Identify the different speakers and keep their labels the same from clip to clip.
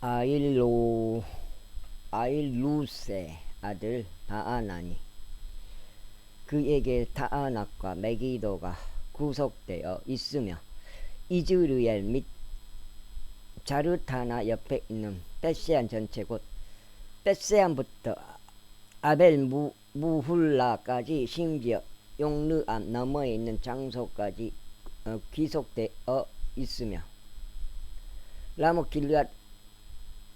Speaker 1: 아일로 아일루스의 아들 바아나니 그에게 타아낙과 메기도가 구속되어 있으며 이즈르엘 및 자르타나 옆에 있는 벳세안 전체 곧 벳세안부터 아벨 무훌라까지 심지어 용르암 너머에 있는 장소까지 귀속되어 있으며 라모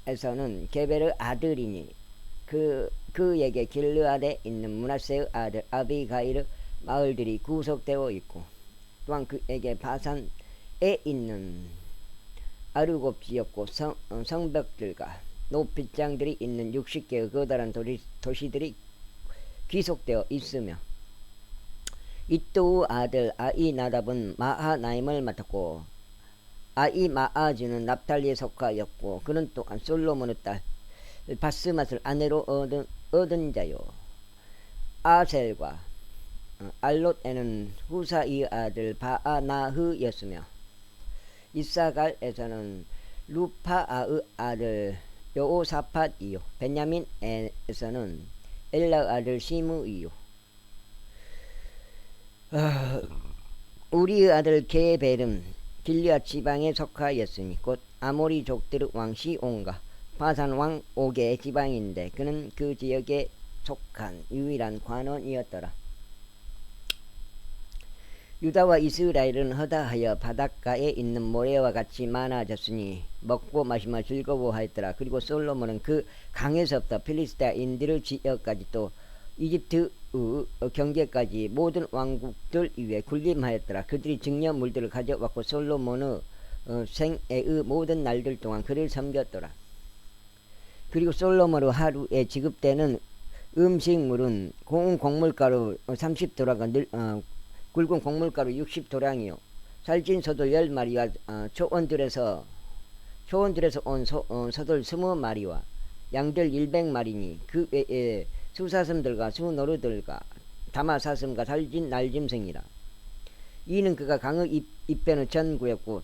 Speaker 1: 길르앗에서는 게베르 아들이니 그에게 길르앗에 있는 므낫세의 아들 아비가일의 마을들이 구속되어 있고 또한 그에게 바산에 있는 아르곱 지역고 성벽들과 높이장들이 있는 60개의 거다란 도시들이 귀속되어 있으며 이또의 아들 아이나답은 마하나임을 맡았고 아이마아즈는 납달리에 속하였고 그는 또한 솔로몬의 딸 바스맛을 아내로 얻은 자요. 아셀과 알롯에는 후사이의 아들 바아나흐였으며 이사갈에서는 루파아의 아들 여호사팟이요. 베냐민에서는 엘라의 아들 시므이요. 우리의 아들 게벨은 길르앗 지방에 속하였으니 곧 아모리족들의 왕 시온과 바산 왕 옥의 지방인데 그는 그 지역에 속한 유일한 관원이었더라. 유다와 이스라엘은 허다하여 바닷가에 있는 모래와 같이 많아졌으니 먹고 마시며 즐거워하였더라. 그리고 솔로몬은 그 강에서부터 필리스타인들의 지역까지 또 이집트의 경계까지 모든 왕국들 위에 군림하였더라. 그들이 증여물들을 가져왔고 솔로몬의 생애의 모든 날들 동안 그를 섬겼더라. 그리고 솔로몬의 하루에 지급되는 음식물은 고운 곡물가루 30도라가 굵은 곡물가루 60도량이요 살찐소도 10마리와 초원들에서 온 소들 20마리와 양들 100마리니 그 외에 수사슴들과 수노루들과 다마사슴과 살찐 날짐승이라. 이는 그가 강의 이편의 전구였고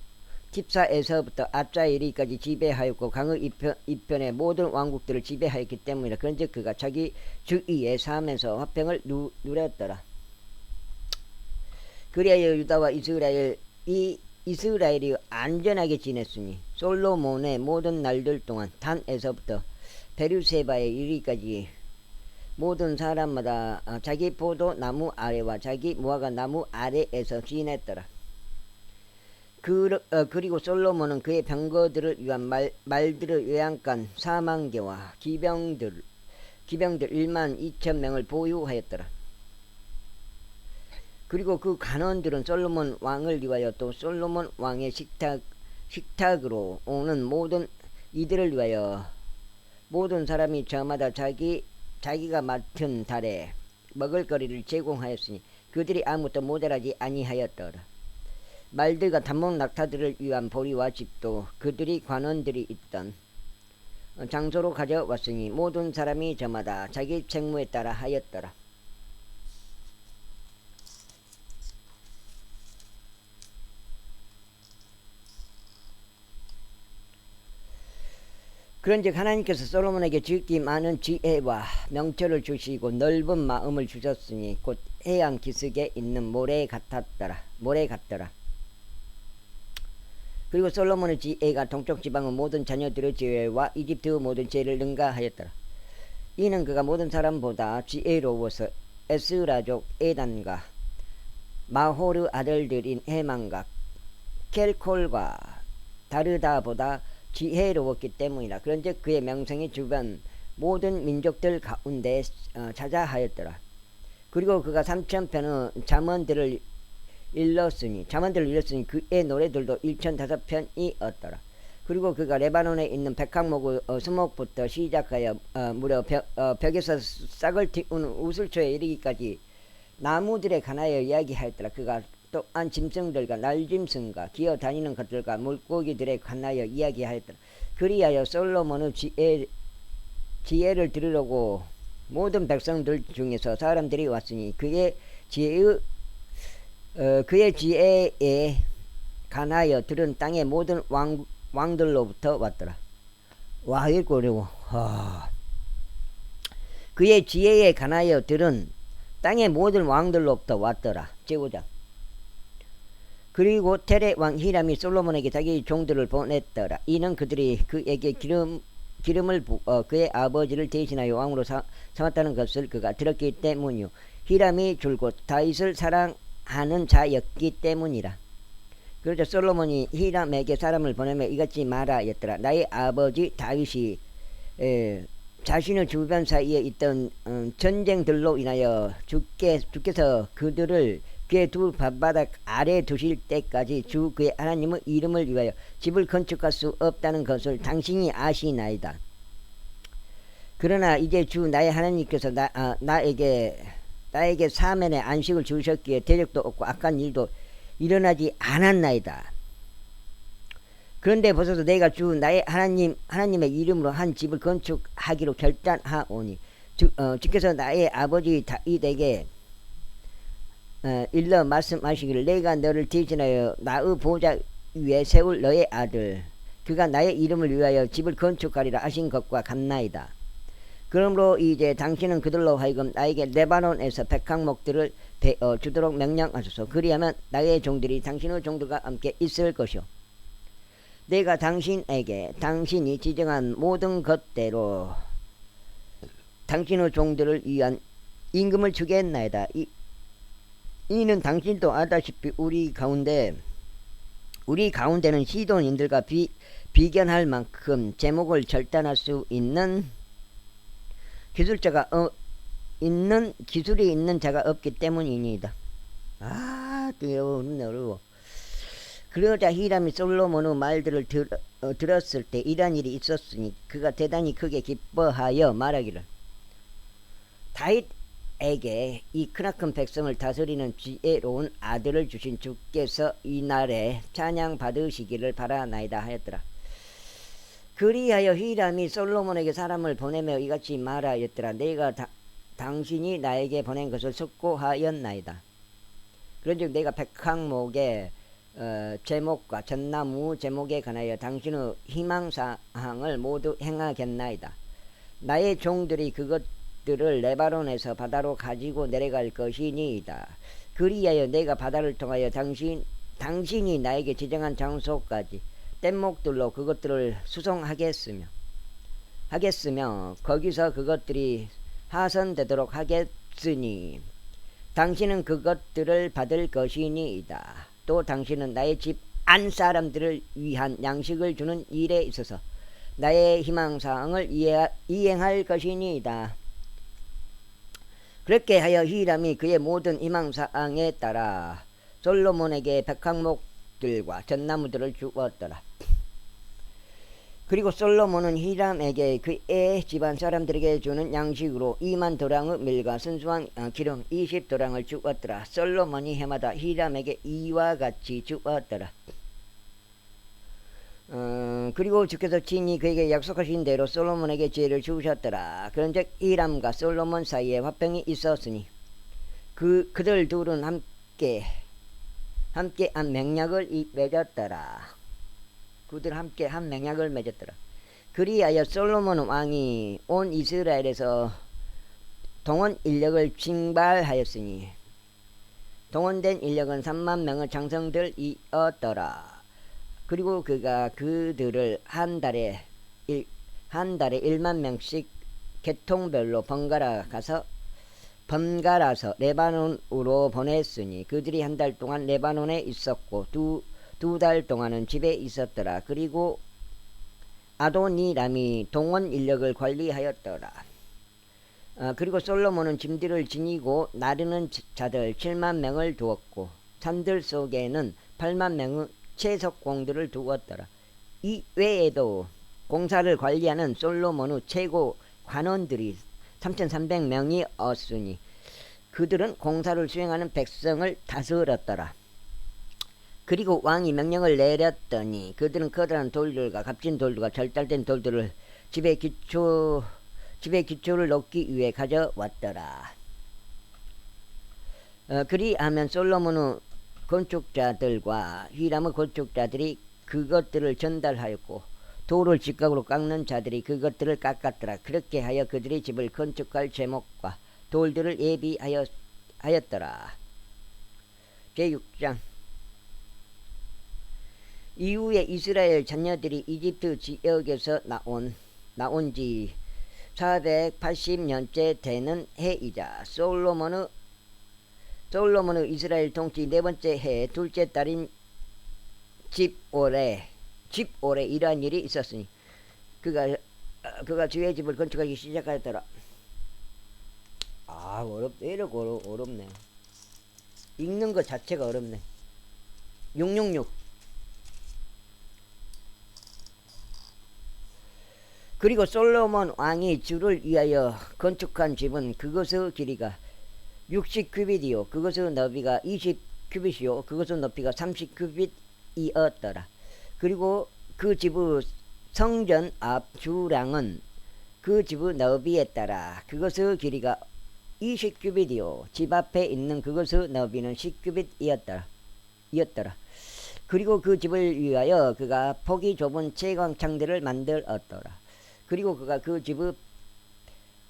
Speaker 1: 팁사에서부터 압자이리까지 지배하였고 강의 이편의 모든 왕국들을 지배하였기 때문이라. 그런즉 그가 자기 주위에 사면서 화평을 누렸더라. 그리하여 유다와 이스라엘이 안전하게 지냈으니 솔로몬의 모든 날들 동안 단에서부터 베르세바에 이르기까지 모든 사람마다 자기 포도나무 아래와 자기 무화과 나무 아래에서 지냈더라. 그리고 솔로몬은 그의 병거들을 위한 말들의 외양간 40,000개와 기병들 12,000명을 보유하였더라. 그리고 그 간원들은 솔로몬 왕을 위하여 또 솔로몬 왕의 식탁으로 오는 모든 이들을 위하여 모든 사람이 저마다 자기가 맡은 달에 먹을거리를 제공하였으니 그들이 아무것도 모자라지 아니하였더라. 말들과 단목 낙타들을 위한 보리와 집도 그들이 관원들이 있던 장소로 가져왔으니 모든 사람이 저마다 자기 책무에 따라 하였더라. 그런즉 하나님께서 솔로몬에게 지극히 많은 지혜와 명철을 주시고 넓은 마음을 주셨으니 곧 해안 기슭에 있는 모래 같더라. 그리고 솔로몬의 지혜가 동쪽 지방의 모든 자녀들의 지혜와 이집트의 모든 지혜를 능가하였더라. 이는 그가 모든 사람보다 지혜로워서 에스라족 에단과 마홀의 아들들인 헤만과 켈콜과 다르다보다 지혜로웠기 때문이라. 그런즉 그의 명성이 주변 모든 민족들 가운데 자자하였더라. 그리고 그가 3,000편의 잠언들을 일렀으니 그의 노래들도 1,005편이었더라. 그리고 그가 레바논에 있는 백항목의 수목부터 시작하여 무려 벽에서 싹을 틔우는 우슬초에 이르기까지 나무들에 관하여 이야기하였더라. 그가 또한 짐승들과 날짐승과 기어다니는 것들과 물고기들에 관하여 이야기하였더라. 그리하여 솔로몬의 지혜를 들으려고 모든 백성들 중에서 사람들이 왔으니 그의 지혜에 관하여 들은 땅의 모든 왕들로부터 왔더라. 와 읽고 어려워. 그의 지혜에 관하여 들은 땅의 모든 왕들로부터 왔더라. 제보자. 그리고 테레 왕 히람이 솔로몬에게 자기 종들을 보냈더라. 이는 그들이 그에게 기름을 그의 아버지를 대신하여 왕으로 삼았다는 것을 그가 들었기 때문이요. 히람이 줄곧 다윗을 사랑하는 자였기 때문이라. 그러자 솔로몬이 히람에게 사람을 보내며 이같이 말하였더라. 나의 아버지 다윗이 자신의 주변 사이에 있던 전쟁들로 인하여 주께서 그들을 그의 두 발바닥 아래 두실 때까지 주 그의 하나님의 이름을 위하여 집을 건축할 수 없다는 것을 당신이 아시나이다. 그러나 이제 주 나의 하나님께서 나에게 사면의 안식을 주셨기에 대적도 없고 악한 일도 일어나지 않았나이다. 그런데 벌써도 내가 주 나의 하나님의 이름으로 한 집을 건축하기로 결단하오니 주께서 나의 아버지 다윗에게 일러 말씀하시기를 내가 너를 대신하여 나의 보좌 위에 세울 너의 아들 그가 나의 이름을 위하여 집을 건축하리라 하신 것과 같나이다. 그러므로 이제 당신은 그들로 하여금 나에게 레바논에서 백향목들을 주도록 명령하소서. 그리하면 나의 종들이 당신의 종들과 함께 있을 것이요 내가 당신이 지정한 모든 것대로 당신의 종들을 위한 임금을 주겠나이다. 이는 당신도 알다시피 우리 가운데는 시돈인들과 비견할 만큼 제목을 절단할 수 있는 기술이 있는 자가 없기 때문이니이다. 어려워. 그러자 히람이 솔로몬의 말들을 들었을 때 이러한 일이 있었으니 그가 대단히 크게 기뻐하여 말하기를 다윗에게 이 크나큰 백성을 다스리는 지혜로운 아들을 주신 주께서 이날에 찬양 받으시기를 바라나이다 하였더라. 그리하여 히람이 솔로몬에게 사람을 보내며 이같이 말하였더라. 내가 당신이 나에게 보낸 것을 숙고하였나이다. 그런즉 내가 백향목의 제목과 전나무 제목에 관하여 당신의 희망사항을 모두 행하겠나이다. 나의 종들이 그것들을 레바논에서 바다로 가지고 내려갈 것이니이다. 그리하여 내가 바다를 통하여 당신이 나에게 지정한 장소까지 뗏목들로 그것들을 수송하겠으며 거기서 그것들이 하선되도록 하겠으니 당신은 그것들을 받을 것이니이다. 또 당신은 나의 집 안 사람들을 위한 양식을 주는 일에 있어서 나의 희망사항을 이행할 것이니이다. 그렇게 하여 히람이 그의 모든 희망사항에 따라 솔로몬에게 백향목들과 전나무들을 주었더라. 그리고 솔로몬은 히람에게 그의 집안 사람들에게 주는 양식으로 2만 도랑의 밀과 순수한 기름 20도랑을 주었더라. 솔로몬이 해마다 히람에게 이와 같이 주었더라. 그리고 주께서 친히 그에게 약속하신 대로 솔로몬에게 지혜를 주셨더라. 그런즉 히람과 솔로몬 사이에 화평이 있었으니 그들 둘은 함께 한 맹약을 맺었더라. 그들 함께 한 맹약을 맺었더라. 그리하여 솔로몬 왕이 온 이스라엘에서 동원 인력을 징발하였으니 동원된 인력은 3만 명의 장성들이었더라. 그리고 그가 그들을 한 달에 1만 명씩 계통별로 번갈아서 레바논으로 보냈으니 그들이 한 달 동안 레바논에 있었고 두 달 동안은 집에 있었더라. 그리고 아도니람이 동원 인력을 관리하였더라. 그리고 솔로몬은 짐들을 지니고 나르는 자들 7만 명을 두었고 산들 속에는 8만 명의 채석공들을 두었더라. 이 외에도 공사를 관리하는 솔로몬의 최고 관원들이 3,300명이었으니 그들은 공사를 수행하는 백성을 다스렸더라. 그리고 왕이 명령을 내렸더니 그들은 커다란 돌들과 값진 돌들과 절달된 돌들을 집의 기초를 놓기 위해 가져왔더라. 그리하면 솔로몬의 건축자들과 히람의 건축자들이 그것들을 전달하였고 돌을 직각으로 깎는 자들이 그것들을 깎았더라. 그렇게 하여 그들이 집을 건축할 제목과 돌들을 예비하였더라. 제6장. 이후에 이스라엘 자녀들이 이집트 지역에서 나온 지 480년째 되는 해이자 솔로몬의 이스라엘 통치 네 번째 해 둘째 달인 집올에 이러한 일이 있었으니 그가 주의 집을 건축하기 시작하였더라. 이러고 어렵네. 읽는 것 자체가 어렵네. 666. 그리고 솔로몬 왕이 주를 위하여 건축한 집은 그것의 길이가 60규빗이요 그것의 너비가 20규빗이요 그것의 높이가 30규빗이었더라. 그리고 그 집의 성전 앞 주량은 그 집의 너비에 따라 그것의 길이가 20규빗이요 집 앞에 있는 그것의 너비는 10규빗이었더라. 그리고 그 집을 위하여 그가 폭이 좁은 채광창들을 만들었더라. 그리고 그가 그 집의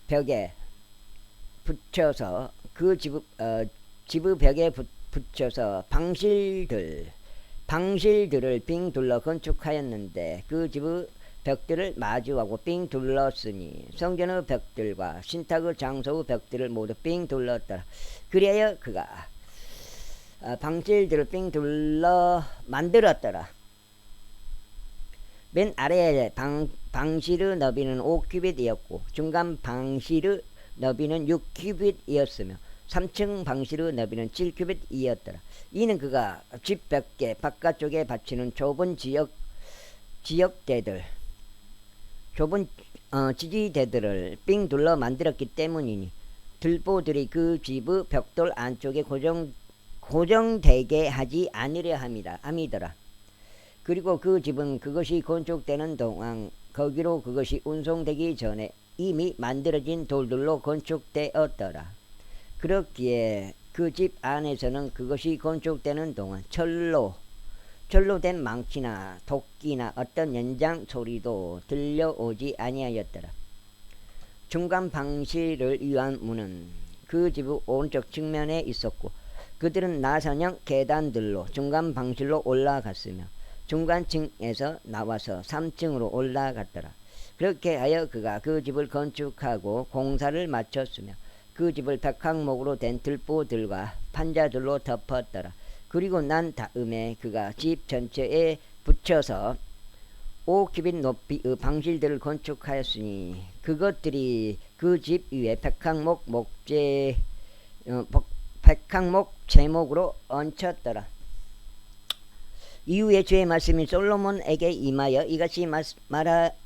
Speaker 1: 벽에 붙여서 집의 벽에 붙여서 방실들을 빙 둘러 건축하였는데 그 집의 벽들을 마주하고 빙 둘렀으니 성전의 벽들과 신탁의 장소의 벽들을 모두 빙 둘렀더라. 그리하여 그가 방실들을 빙 둘러 만들었더라. 맨 아래에 방실의 너비는 5규빗이었고 중간 방실의 너비는 6규빗이었으며 3층 방실의 너비는 7규빗이었더라. 이는 그가 집 벽계 바깥쪽에 받치는 좁은 지지대들을 삥 둘러 만들었기 때문이니 들보들이 그 집의 벽돌 안쪽에 고정되게 하지 아니려 함이더라. 그리고 그 집은 그것이 건축되는 동안 거기로 그것이 운송되기 전에 이미 만들어진 돌들로 건축되었더라. 그렇기에 그 집 안에서는 그것이 건축되는 동안 철로 된 망치나 도끼나 어떤 연장 소리도 들려오지 아니하였더라. 중간 방실을 위한 문은 그 집의 오른쪽 측면에 있었고 그들은 나선형 계단들로 중간 방실로 올라갔으며 중간층에서 나와서 3층으로 올라갔더라. 그렇게 하여 그가 그 집을 건축하고 공사를 마쳤으며 그 집을 백항목으로 된 들보들과 판자들로 덮었더라. 그리고 난 다음에 그가 집 전체에 붙여서 5규빗 높이의 방실들을 건축하였으니 그것들이 그 집 위에 백항목 제목으로 얹혔더라. 이후에 주의 말씀이 솔로몬에게 임하여 이같이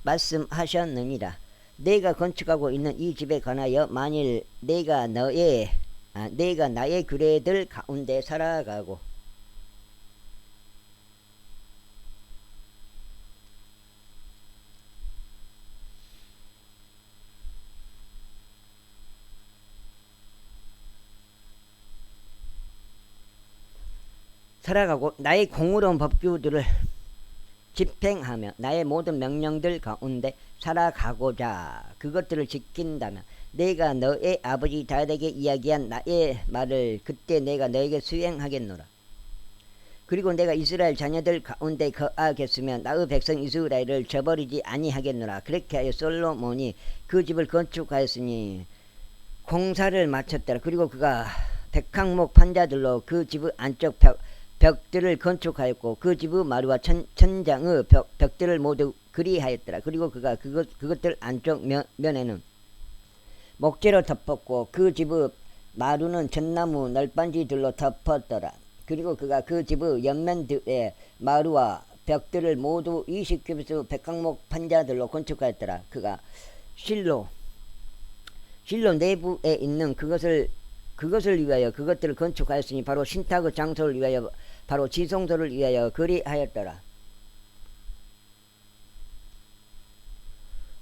Speaker 1: 말씀하셨느니라. 내가 건축하고 있는 이 집에 관하여 만일 내가 나의 규례들 가운데 살아가고 나의 공의로운 법규들을 집행하며 나의 모든 명령들 가운데 살아가고자 그것들을 지킨다면 내가 너의 아버지 다윗에게 이야기한 나의 말을 그때 내가 너에게 수행하겠노라. 그리고 내가 이스라엘 자녀들 가운데 거하겠으며 나의 백성 이스라엘을 저버리지 아니하겠노라. 그렇게 하여 솔로몬이 그 집을 건축하였으니 공사를 마쳤더라. 그리고 그가 백항목 판자들로 그 집의 안쪽 벽들을 건축하였고 그 집의 마루와 천장의 벽들을 모두 그리하였더라. 그리고 그가 그것들 안쪽 면에는 목재로 덮었고 그 집의 마루는 전나무 널빤지들로 덮었더라. 그리고 그가 그 집의 옆면들의 마루와 벽들을 모두 20규빗의 백항목 판자들로 건축하였더라. 그가 실로 내부에 있는 그것을 위하여 그것들을 건축하였으니 바로 신탁의 장소를 위하여 바로 지성소를 위하여 그리하였더라.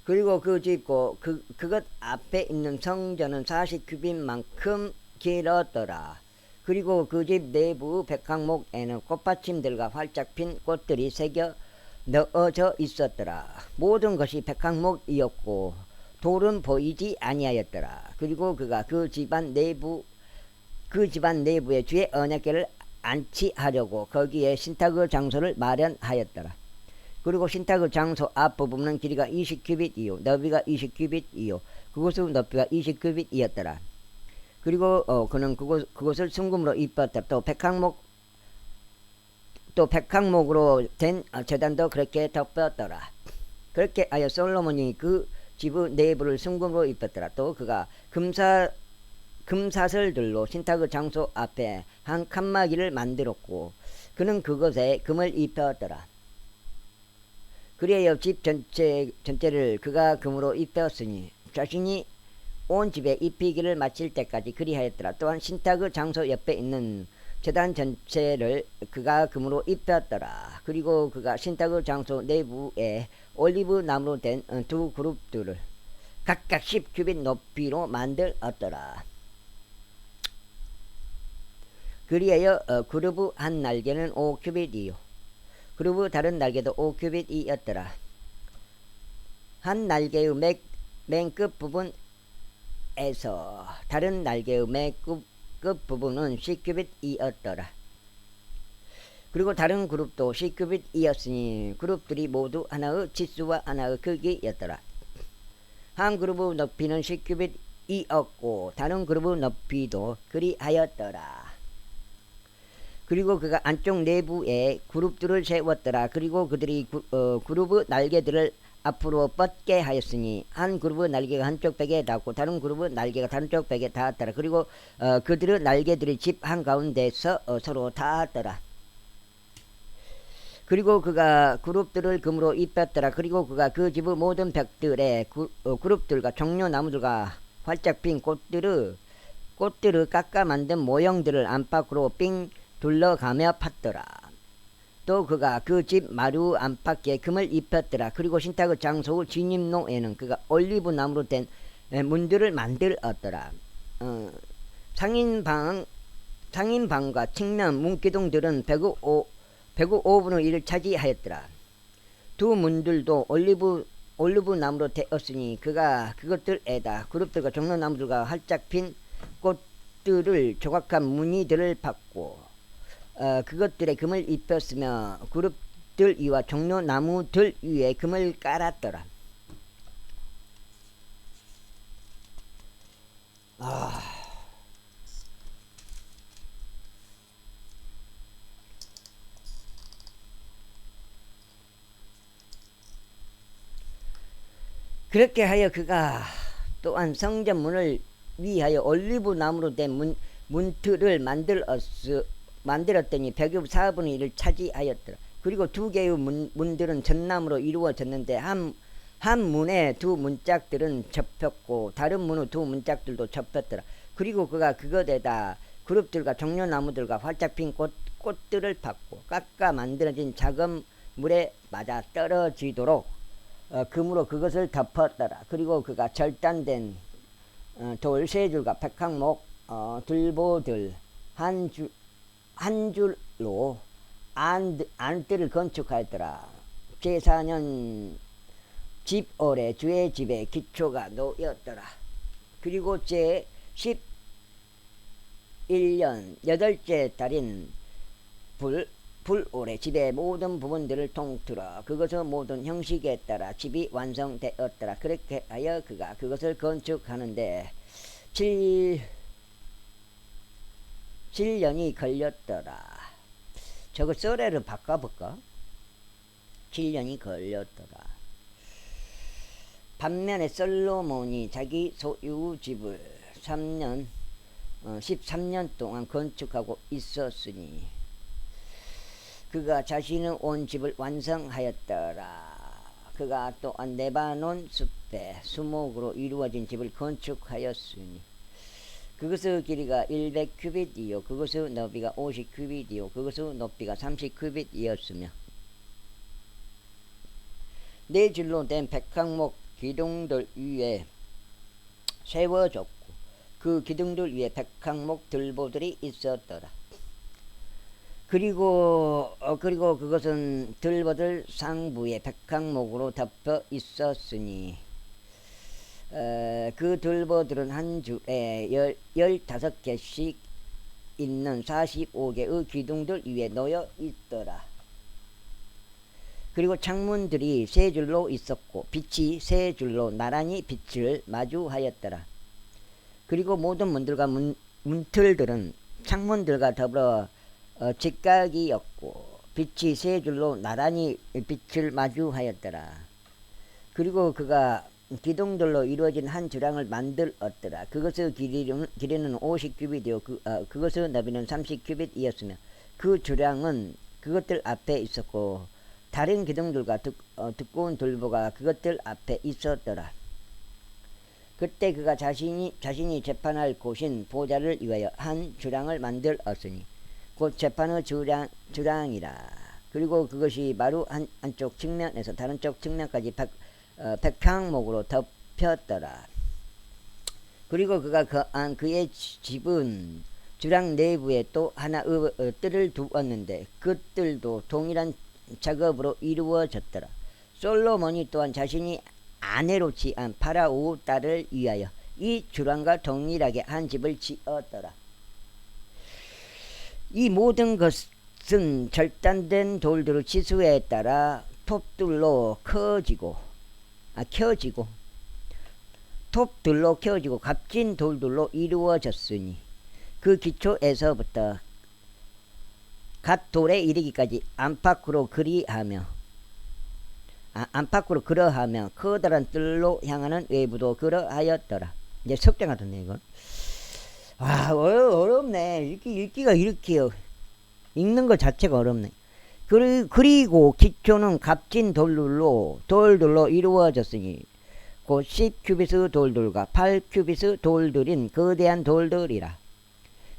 Speaker 1: 그리고 그 집고 그것 앞에 있는 성전은 40규빗만큼 길었더라. 그리고 그 집 내부 백항목에는 꽃받침들과 활짝 핀 꽃들이 새겨 넣어져 있었더라. 모든 것이 백항목이었고 돌은 보이지 아니하였더라. 그리고 그가 그 집안 내부의 주의 언약궤를 안치하려고 거기에 신탁의 장소를 마련하였더라. 그리고 신탁의 장소 앞부분은 길이가 20규빗이요 너비가 20규빗이요 그곳의 높이가 20규빗이었더라. 그리고 그는 그곳을 순금으로 이뻤다. 또 백항목으로 된 제단도 그렇게 덮었더라. 그렇게 하여 솔로몬이 그 집의 내부를 순금으로 이뻤더라. 또 그가 금사슬들로 신탁의 장소 앞에 한 칸막이를 만들었고 그는 그것에 금을 입혔더라. 그리하여 집 전체를 그가 금으로 입혔으니 자신이 온 집에 입히기를 마칠 때까지 그리하였더라. 또한 신탁의 장소 옆에 있는 제단 전체를 그가 금으로 입혔더라. 그리고 그가 신탁의 장소 내부에 올리브 나무로 된 두 그룹들을 각각 10규빗 높이로 만들었더라. 그리하여 그룹의 한 날개는 5규빗이요 그룹의 다른 날개도 5규빗이었더라. 한 날개의 맨 끝부분에서 다른 날개의 맨 끝부분은 10규빗이었더라. 그리고 다른 그룹도 10규빗이었으니 그룹들이 모두 하나의 치수와 하나의 크기였더라. 한 그룹의 높이는 10규빗이었고 다른 그룹의 높이도 그리하였더라. 그리고 그가 안쪽 내부에 그룹들을 세웠더라. 그리고 그들이 그룹의 날개들을 앞으로 뻗게 하였으니 한 그룹의 날개가 한쪽 벽에 닿고 다른 그룹의 날개가 다른 쪽 벽에 닿았더라. 그리고 그들의 날개들이 집 한가운데서 서로 닿았더라. 그리고 그가 그룹들을 금으로 입혔더라. 그리고 그가 그 집의 모든 벽들에 그룹들과 종려나무들과 활짝 핀 꽃들을 깎아 만든 모형들을 안팎으로 삥 둘러가며 팠더라. 또 그가 그 집 마루 안팎에 금을 입혔더라. 그리고 신탁의 장소의 진입로에는 그가 올리브 나무로 된 문들을 만들었더라. 상인방과 측면 문기둥들은 105분의 1을 차지하였더라. 두 문들도 올리브 나무로 되었으니 그가 그것들에다 그룹들과 종려나무들과 활짝 핀 꽃들을 조각한 무늬들을 받고 그것들에 금을 입혔으며 그룹들 위와 종려나무들 위에 금을 깔았더라. 그렇게 하여 그가 또한 성전문을 위하여 올리브 나무로 된 문틀을 만들었더니 104분의 1을 차지하였더라. 그리고 두 개의 문들은 전나무로 이루어졌는데 한 문의 두 문짝들은 접혔고 다른 문의 두 문짝들도 접혔더라. 그리고 그가 그것에다 그룹들과 종려나무들과 활짝 핀 꽃들을 받고 깎아 만들어진 작은 물에 맞아 떨어지도록 금으로 그것을 덮었더라. 그리고 그가 절단된 돌 세 줄과 백항목 들보들 한 줄로 안뜰을 건축하였더라. 제4년 집월에 주의 집에 기초가 놓였더라. 그리고 제11년 8째 달인 불올에 집의 모든 부분들을 통틀어 그것의 모든 형식에 따라 집이 완성되었더라. 그렇게 하여 그가 그것을 건축하는데 7년이 걸렸더라. 저거 썰에를 바꿔볼까? 7년이 걸렸더라. 반면에 솔로몬이 자기 소유 집을 13년 동안 건축하고 있었으니 그가 자신의 온 집을 완성하였더라. 그가 또한 레바논 숲에 수목으로 이루어진 집을 건축하였으니 그것의 길이가 100규빗이요 그것의 너비가 50규빗이요 그것의 높이가 30규빗이었으며 네 줄로 된 백항목 기둥들 위에 세워졌고 그 기둥들 위에 백항목 들보들이 있었더라. 그리고 그것은 들보들 상부에 백항목으로 덮여 있었으니 그 들보들은 한 줄에 15개씩 있는 45개의 기둥들 위에 놓여 있더라. 그리고 창문들이 세 줄로 있었고 빛이 세 줄로 나란히 빛을 마주하였더라. 그리고 모든 문들과 문틀들은 창문들과 더불어 직각이었고 빛이 세 줄로 나란히 빛을 마주하였더라. 그리고 그가 기둥들로 이루어진 한 주랑을 만들었더라. 그것의 길이는 50규빗이요 그것의 너비는 30규빗이었으며 그 주랑은 그것들 앞에 있었고 다른 기둥들과 두꺼운 돌보가 그것들 앞에 있었더라. 그때 그가 자신이 재판할 곳인 보좌를 위하여 한 주랑을 만들었으니 곧 재판의 주랑이라. 그리고 그것이 바로 한쪽 측면에서 다른 쪽 측면까지 백항목으로 덮였더라. 그리고 그가 그의 집은 주랑 내부에 또 하나의 뜰을 두었는데 그 뜰도 동일한 작업으로 이루어졌더라. 솔로몬이 또한 자신이 아내로 취한 파라오 딸을 위하여 이 주랑과 동일하게 한 집을 지었더라. 이 모든 것은 절단된 돌들의 치수에 따라 톱들로 켜지고 값진 돌들로 이루어졌으니 그 기초에서부터 갓 돌에 이르기까지 안팎으로 그러하며 커다란 뜰로 향하는 외부도 그러하였더라. 이제 석대 같은데 이건. 어렵네. 읽기가 이렇게요. 읽는 것 자체가 어렵네. 그리고 기초는 값진 돌들로 이루어졌으니 곧 10규빗의 돌들과 8규빗의 돌들인 거대한 돌들이라.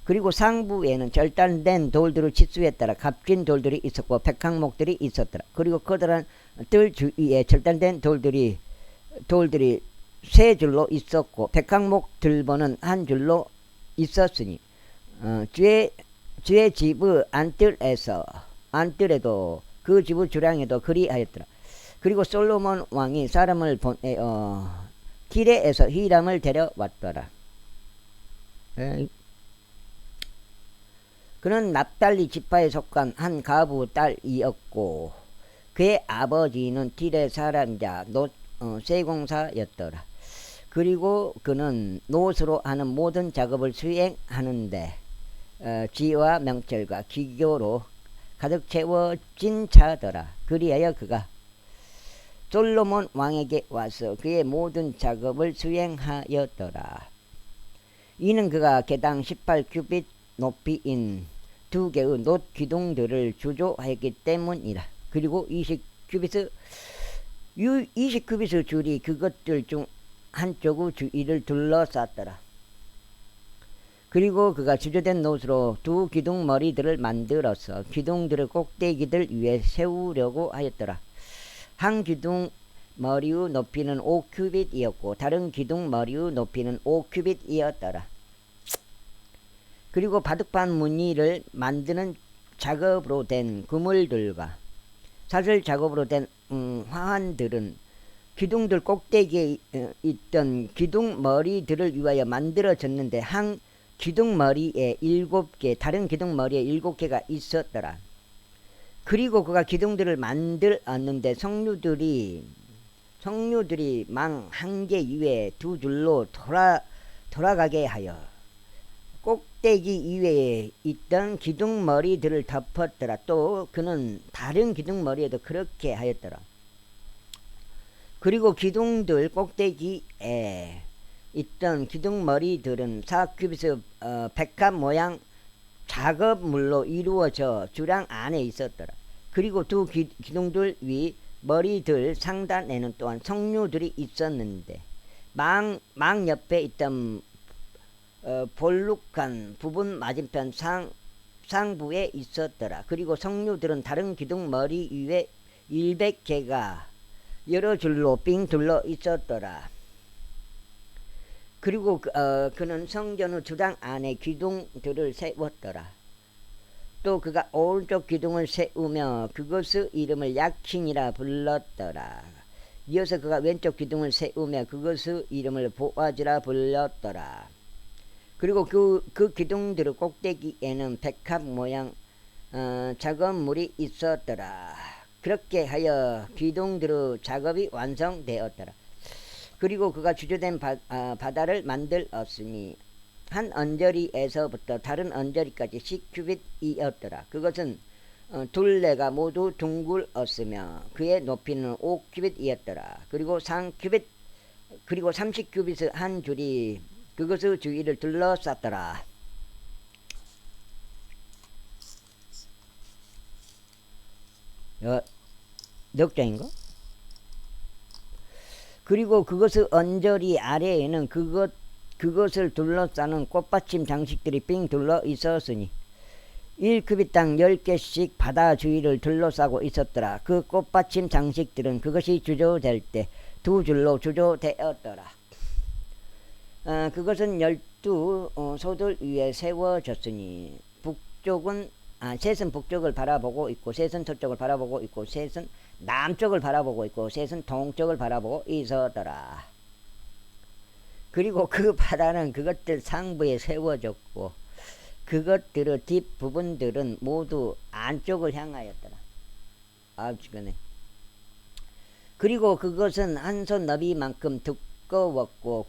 Speaker 1: 그리고 상부에는 절단된 돌들의 치수에 따라 값진 돌들이 있었고 백항목들이 있었더라. 그리고 커다란 뜰 주위에 절단된 돌들이 세 줄로 있었고 백항목 들보는 한 줄로 있었으니 주의 집의 안뜰에도 그 집의 주량에도 그리하였더라. 그리고 솔로몬 왕이 사람을 티레에서 히람을 데려왔더라. 그는 납달리 지파에 속한 한 가부 딸이었고 그의 아버지는 티레 사람자 세공사였더라. 그리고 그는 노스로 하는 모든 작업을 수행하는데 지와 명철과 기교로 가득 채워진 자더라. 그리하여 그가 솔로몬 왕에게 와서 그의 모든 작업을 수행하였더라. 이는 그가 개당 18규빗 높이인 2개의 놋 기둥들을 주조하였기 때문이라. 그리고 20규빗의 줄이 그것들 중 한쪽의 주위를 둘러쌌더라. 그리고 그가 주조된 놋으로 2 기둥 머리들을 만들어서 기둥들의 꼭대기들 위에 세우려고 하였더라. 한 기둥 머리의 높이는 5규빗이었고 다른 기둥 머리의 높이는 5규빗이었더라. 그리고 바둑판 무늬를 만드는 작업으로 된 그물들과 사슬 작업으로 된 화환들은 기둥들 꼭대기에 있던 기둥 머리들을 위하여 만들어졌는데 한 기둥 머리에 7개, 다른 기둥 머리에 7개가 있었더라. 그리고 그가 기둥들을 만들었는데 성류들이 망 한 개 위에 2줄로 돌아가게 하여 꼭대기 이외에 있던 기둥 머리들을 덮었더라. 또 그는 다른 기둥 머리에도 그렇게 하였더라. 그리고 기둥들 꼭대기에 있던 기둥 머리들은 4규빗의 백합 모양 작업물로 이루어져 주랑 안에 있었더라. 그리고 2 기둥들 위 머리들 상단에는 또한 성류들이 있었는데 망 옆에 있던 볼룩한 부분 맞은편 상부에 있었더라. 그리고 성류들은 다른 기둥 머리 위에 100개가 여러 줄로 삥 둘러 있었더라. 그리고 그는 성전의 주당 안에 기둥들을 세웠더라. 또 그가 오른쪽 기둥을 세우며 그것의 이름을 약힌이라 불렀더라. 이어서 그가 왼쪽 기둥을 세우며 그것의 이름을 보아즈라 불렀더라. 그리고 그 기둥들의 꼭대기에는 백합 모양 작은 물이 있었더라. 그렇게 하여 기둥들의 작업이 완성되었더라. 그리고 그가 주조된 바다를 만들었으니 한 언저리에서부터 다른 언저리까지 10규빗이었더라. 그것은 둘레가 모두 둥글었으며 그의 높이는 5규빗이었더라. 그리고 30규빗의 한 줄이 그것의 주위를 둘러쌌더라. 몇 장인가? 그리고 그것의 언저리 아래에는 그것을 둘러싸는 꽃받침 장식들이 빙 둘러 있었으니 1규빗당 10개씩 바다 주위를 둘러싸고 있었더라. 그 꽃받침 장식들은 그것이 주조될 때 두 줄로 주조되었더라. 그것은 12 소들 위에 세워졌으니 셋은 북쪽을 바라보고 있고 셋은 서쪽을 바라보고 있고 셋은 남쪽을 바라보고 있고 셋은 동쪽을 바라보고 있었더라. 그리고 그 바다는 그것들 상부에 세워졌고 그것들의 뒷부분들은 모두 안쪽을 향하였더라. 주변에. 그리고 그것은 한 손 너비만큼 두꺼웠고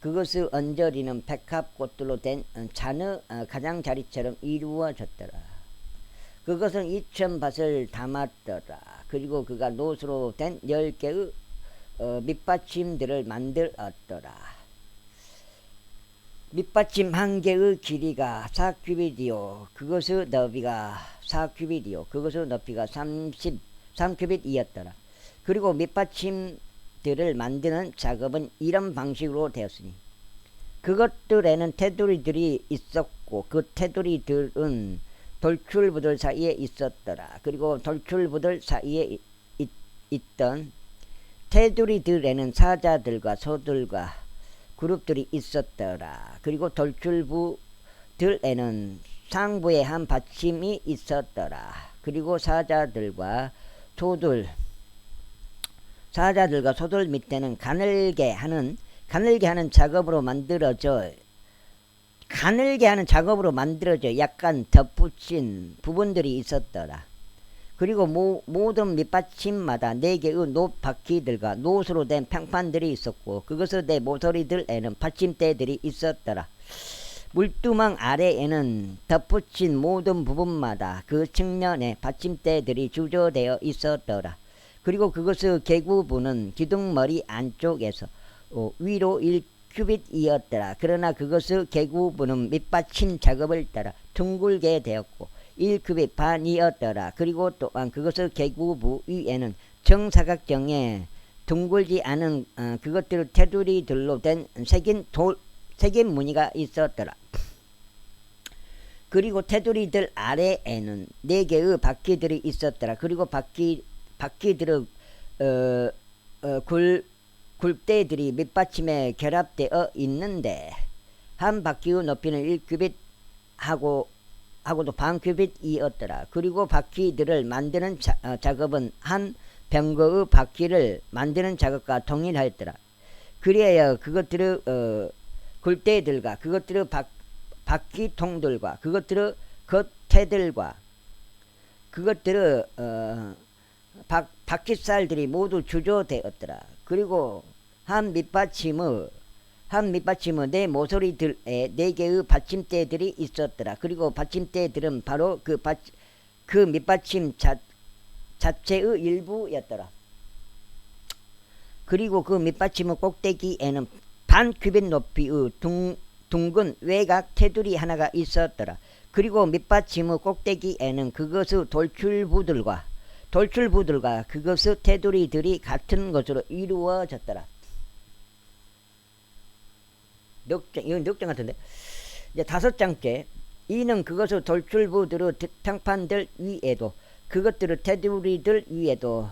Speaker 1: 그것의 언저리는 백합꽃들로 된 잔의 가장자리처럼 이루어졌더라. 그것은 2000밭을 담았더라. 그리고 그가 노수로 된 10개의 밑받침들을 만들었더라. 밑받침 한 개의 길이가 4규빗이요 그것의 너비가 4규빗이요 그것의 높이가 33규빗이었더라. 그리고 밑받침들을 만드는 작업은 이런 방식으로 되었으니 그것들에는 테두리들이 있었고 그 테두리들은 돌출부들 사이에 있었더라. 그리고 돌출부들 사이에 있던 테두리들에는 사자들과 소들과 그룹들이 있었더라. 그리고 돌출부들에는 상부에 한 받침이 있었더라. 그리고 사자들과 소들 밑에는 가늘게 하는 작업으로 만들어져 약간 덧붙인 부분들이 있었더라. 그리고 모든 밑받침마다 4개의 놋바퀴들과 놋으로 된 평판들이 있었고 그것의 네 모서리들에는 받침대들이 있었더라. 물두멍 아래에는 덧붙인 모든 부분마다 그 측면에 받침대들이 주조되어 있었더라. 그리고 그것의 계구부는 기둥머리 안쪽에서 위로 1규빗이었더라. 그러나 그것의 계구부는 밑받침 작업을 따라 둥글게 되었고 1규빗 반이었더라. 그리고 또한 그것의 계구부 위에는 정사각형의 둥글지 않은 그것들 테두리들로 된 새긴 무늬가 있었더라. 그리고 테두리들 아래에는 4개의 바퀴들이 있었더라. 그리고 바퀴들의 굴대들이 밑받침에 결합되어 있는데 한 바퀴의 높이는 1규빗 하고도 반규빗이었더라. 그리고 바퀴들을 만드는 작업은 한 병거의 바퀴를 만드는 작업과 동일하였더라. 그래야 그것들의 굴대들과 그것들의 바퀴통들과 그것들의 겉테들과 그것들의 바퀴살들이 모두 주조되었더라. 그리고 한 밑받침의 네 모서리들에 4개의 받침대들이 있었더라. 그리고 받침대들은 바로 그 밑받침 자체의 일부였더라. 그리고 그 밑받침의 꼭대기에는 반규빗 높이의 둥근 외곽 테두리 하나가 있었더라. 그리고 밑받침의 꼭대기에는 그것의 돌출부들과 그것의 테두리들이 같은 것으로 이루어졌더라. 이건 넉장 같은데. 이제 5장째. 이는 그것의 돌출부들의 평판들 위에도 그것들의 테두리들 위에도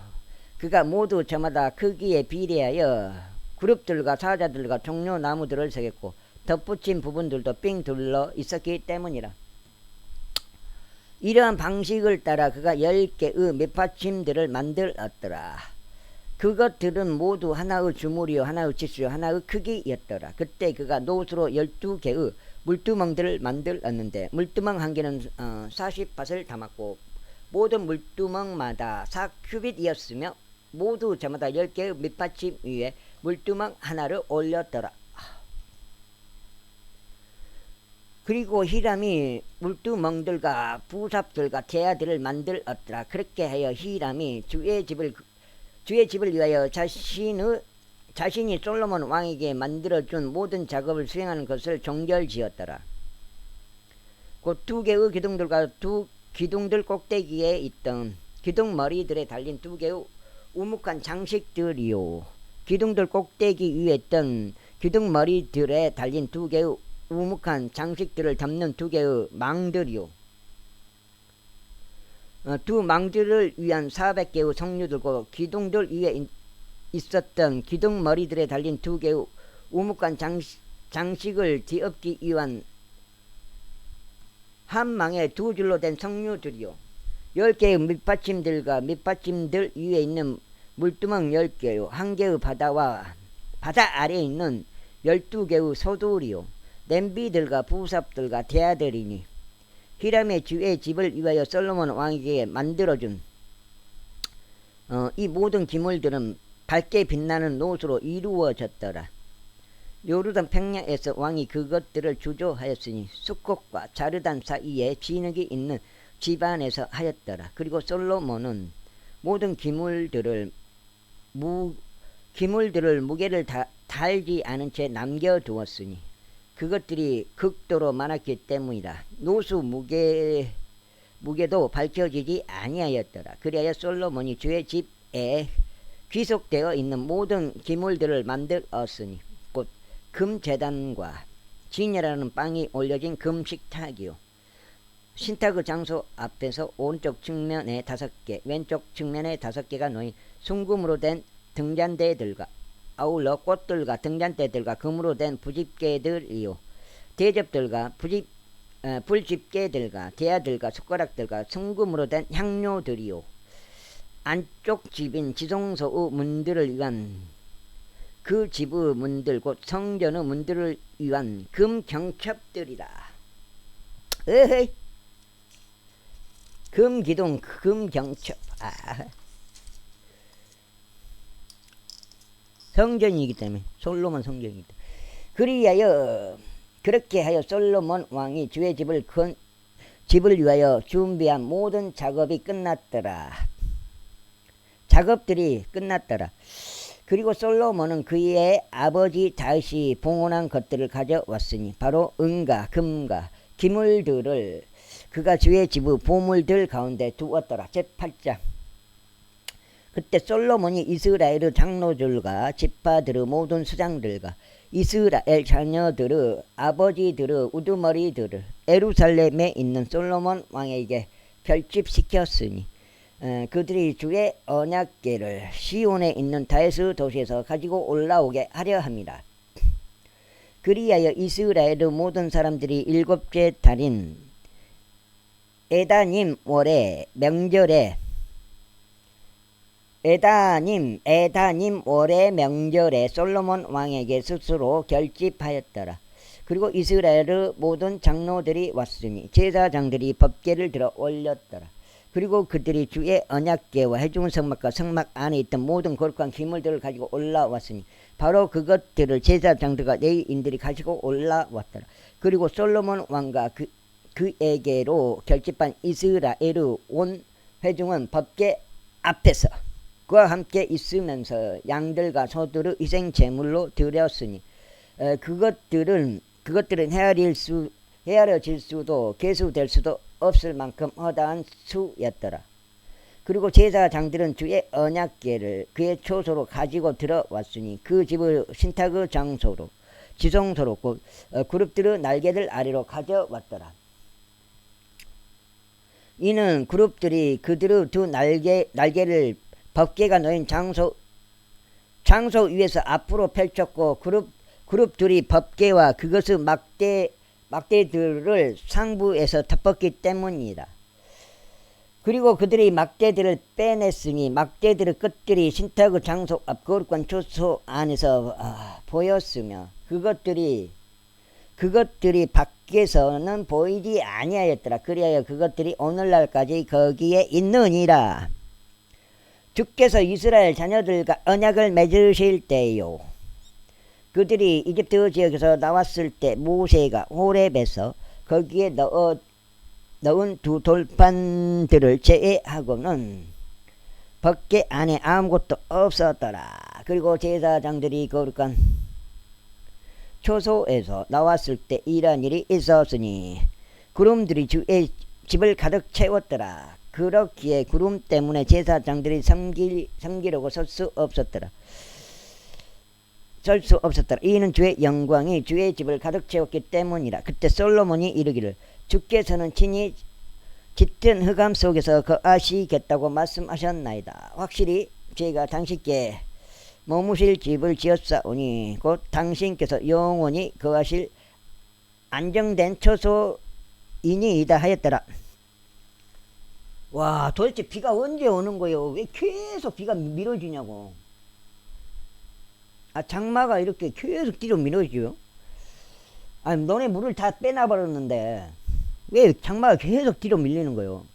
Speaker 1: 그가 모두 저마다 크기에 비례하여 그룹들과 사자들과 종려 나무들을 새겼고 덧붙인 부분들도 삥 둘러 있었기 때문이라. 이러한 방식을 따라 그가 10개의 밑받침들을 만들었더라. 그것들은 모두 하나의 주물이요 하나의 치수요 하나의 크기였더라. 그때 그가 노수로 12개의 물두멍들을 만들었는데 물두멍 한 개는 40밭을 담았고 모든 물두멍마다 4규빗이었으며 모두 저마다 10개의 밑받침 위에 물두멍 하나를 올렸더라. 그리고 히람이 물두멍들과 부삽들과 대야들을 만들었더라. 그렇게 하여 히람이 주의 집을 위하여 자신이 솔로몬 왕에게 만들어준 모든 작업을 수행하는 것을 정결지었더라. 곧 2개의 기둥들과 두 기둥들 꼭대기에 있던 기둥머리들에 달린 2개의 우묵한 장식들이요 기둥들 꼭대기 위에 있던 기둥머리들에 달린 2개의 우묵한 장식들을 담는 2개의 망들이요 두 망들을 위한 400개의 성류들과 기둥들 위에 있었던 기둥머리들에 달린 2개의 우묵한 장식을 뒤엎기 위한 한 망에 2줄로 된 성류들이요 10개의 밑받침들과 밑받침들 위에 있는 물두멍 10개요 1개의 바다 아래에 있는 12개의 소들이요 냄비들과 부삽들과 대야들이니 히람의 주의 집을 위하여 솔로몬 왕에게 만들어준 이 모든 기물들은 밝게 빛나는 노수로 이루어졌더라. 요르단 평야에서 왕이 그것들을 주조하였으니 수꽃과 자르단 사이에 진흙이 있는 집안에서 하였더라. 그리고 솔로몬은 모든 기물들을 무게를 달지 않은 채 남겨두었으니 그것들이 극도로 많았기 때문이다. 노수 무게도 밝혀지지 아니하였더라. 그리하여 솔로몬이 주의 집에 귀속되어 있는 모든 기물들을 만들었으니 곧 금제단과 진열하는 빵이 올려진 금식탁이요 신탁의 장소 앞에서 오른쪽 측면에 5개 왼쪽 측면에 5개가 놓인 순금으로 된 등잔대들과 아울러 꽃들과 등잔대들과 금으로 된 부집개들이요 대접들과 불집게들과 대야들과 숟가락들과 순금으로 된 향료들이요 안쪽 집인 지성소의 문들을 위한 그 집의 문들 곧 성전의 문들을 위한 금경첩들이라. 에헤이 금기둥 금경첩 성전이기 때문에 솔로몬 성전이기 때문에 그렇게 하여 솔로몬 왕이 주의 집을 위하여 준비한 모든 작업이 끝났더라. 작업들이 끝났더라. 그리고 솔로몬은 그의 아버지 다윗이 봉헌한 것들을 가져왔으니 바로 은과 금과 기물들을 그가 주의 집의 보물들 가운데 두었더라. 제8장 그때 솔로몬이 이스라엘의 장로들과 지파들의 모든 수장들과 이스라엘 자녀들의 아버지들의 우두머리들을 예루살렘에 있는 솔로몬 왕에게 결집시켰으니 그들이 주의 언약궤를 시온에 있는 다윗의 도시에서 가지고 올라오게 하려 합니다. 그리하여 이스라엘의 모든 사람들이 7째 달인 에다님 월의 명절에 솔로몬 왕에게 스스로 결집하였더라. 그리고 이스라엘의 모든 장로들이 왔으니 제사장들이 법궤를 들어 올렸더라. 그리고 그들이 주의 언약궤와 회중 성막과 성막 안에 있던 모든 거룩한 기물들을 가지고 올라왔으니 바로 그것들을 제사장들과 레위인들이 가지고 올라왔더라. 그리고 솔로몬 왕과 그에게로 결집한 이스라엘의 온 회중은 법궤 앞에서 그와 함께 있으면서 양들과 소들을 희생 제물로 드렸으니 그것들은 헤아려질 수도 계수될 수도 없을 만큼 허다한 수였더라. 그리고 제사장들은 주의 언약궤를 그의 초소로 가지고 들어왔으니 그 집을 신탁의 장소로 지성소로 곧 그룹들의 날개들 아래로 가져왔더라. 이는 그룹들이 그들의 두 날개를 법궤가 놓인 장소 위에서 앞으로 펼쳤고 그룹들이 법궤와 그것의 막대들을 상부에서 덮었기 때문이다. 그리고 그들이 막대들을 빼냈으니 막대들의 끝들이 신탁의 장소 앞 거룩한 초소 안에서 보였으며 그것들이 밖에서는 보이지 아니하였더라. 그리하여 그것들이 오늘날까지 거기에 있느니라. 주께서 이스라엘 자녀들과 언약을 맺으실 때요, 그들이 이집트 지역에서 나왔을 때 모세가 호렙에서 거기에 넣은 두 돌판들을 제외하고는 밖에 안에 아무것도 없었더라. 그리고 제사장들이 거룩한 초소에서 나왔을 때 이런 일이 있었으니 구름들이 주의 집을 가득 채웠더라. 그렇기에 구름 때문에 제사장들이 섬기려고 설 수 없었더라. 이는 주의 영광이 주의 집을 가득 채웠기 때문이라. 그때 솔로몬이 이르기를 주께서는 친히 짙은 흑암 속에서 거하시겠다고 말씀하셨나이다. 확실히 제가 당신께 머무실 집을 지었사오니 곧 당신께서 영원히 거하실 안정된 처소이니이다 하였더라. 와, 도대체 비가 언제 오는 거예요? 왜 계속 비가 미뤄지냐고. 장마가 이렇게 계속 뒤로 미뤄지죠. 아니, 너네 물을 다 빼놔버렸는데 왜 장마가 계속 뒤로 밀리는 거예요?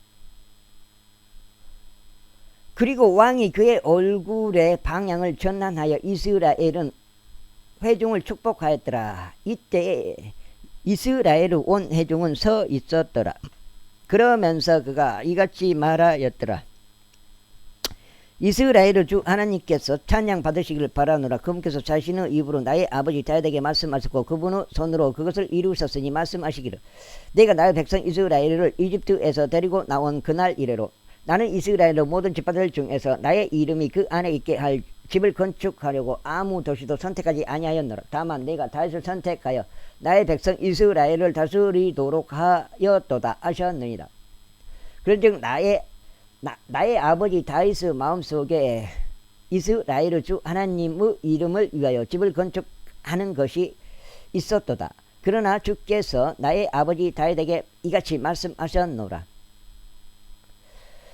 Speaker 1: 그리고 왕이 그의 얼굴의 방향을 전환하여 이스라엘은 회중을 축복하였더라. 이때 이스라엘의 온 회중은 서 있었더라. 그러면서 그가 이같이 말하였더라. 이스라엘의 주 하나님께서 찬양 받으시기를 바라노라. 그분께서 자신의 입으로 나의 아버지 다윗에게 말씀하셨고 그분의 손으로 그것을 이루셨으니 말씀하시기를 내가 나의 백성 이스라엘을 이집트에서 데리고 나온 그날 이래로 나는 이스라엘의 모든 지파들 중에서 나의 이름이 그 안에 있게 할 집을 건축하려고 아무 도시도 선택하지 아니하였노라. 다만 내가 다윗을 선택하여 나의 백성 이스라엘을 다스리도록 하였도다 하셨느니라. 그런즉 나의 아버지 다윗의 마음속에 이스라엘의 주 하나님의 이름을 위하여 집을 건축하는 것이 있었도다. 그러나 주께서 나의 아버지 다윗에게 이같이 말씀하셨노라.